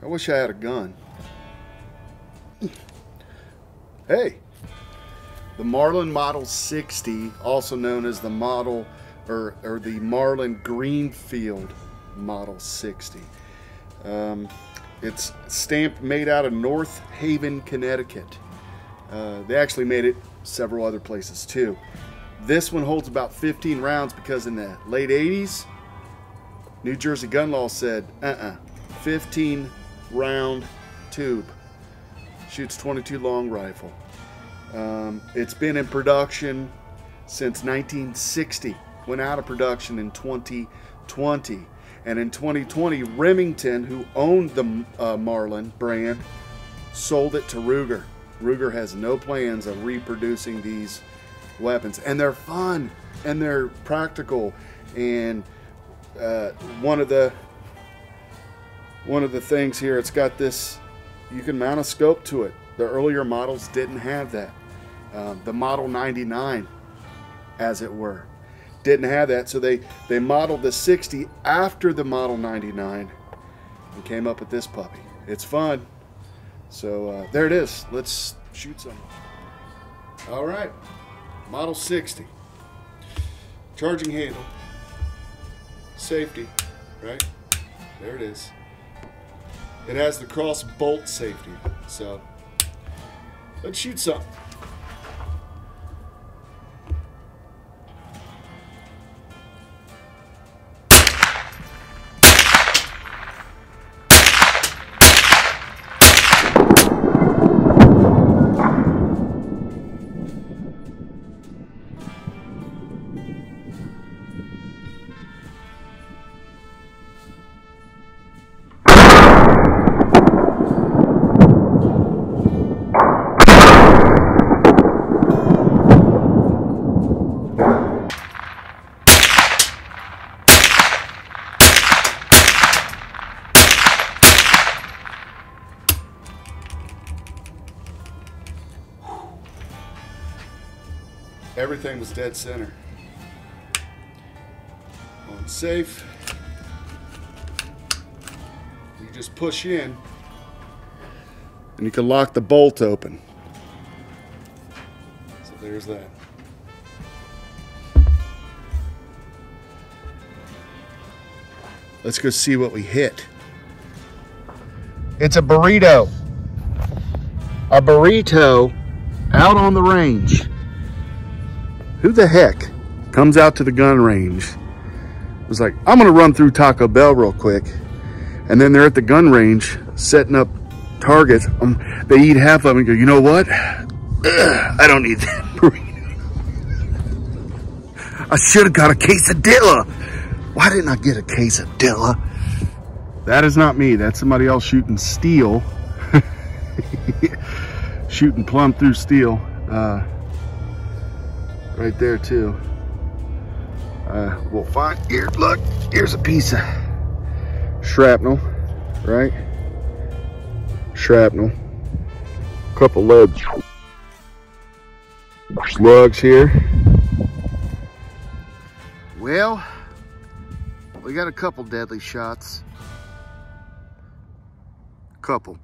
I wish I had a gun. Hey, the Marlin Model 60, also known as the Model or the Marlin Greenfield Model 60. It's stamped, made out of North Haven, Connecticut. They actually made it several other places too. This one holds about 15 rounds because in the late 80s, New Jersey gun law said 15 round tube. Shoots 22 long rifle. It's been in production since 1960. Went out of production in 2020. And in 2020, Remington, who owned the Marlin brand, sold it to Ruger. Ruger has no plans of reproducing these weapons. And they're fun, and they're practical. And one of the things here, it's got this, you can mount a scope to it. The earlier models didn't have that. The Model 99, as it were, didn't have that. So they modeled the 60 after the Model 99 and came up with this puppy. It's fun. So there it is. Let's shoot some. All right, Model 60. Charging handle. Safety, right? There it is. It has the cross bolt safety. So let's shoot some. Everything was dead center. On safe, you just push in and you can lock the bolt open. So there's that. Let's go see what we hit. It's a burrito. A burrito out on the range. Who the heck comes out to the gun range? It was like, I'm gonna run through Taco Bell real quick. And then they're at the gun range setting up targets. They eat half of them and go, you know what? I don't need that burrito. I should have got a quesadilla. Why didn't I get a quesadilla? That is not me. That's somebody else shooting steel. Shooting plumb through steel. Right there too. We'll find here. Look, here's a piece of shrapnel, right? Shrapnel. Couple lead slugs here. Well, we got a couple deadly shots. Couple.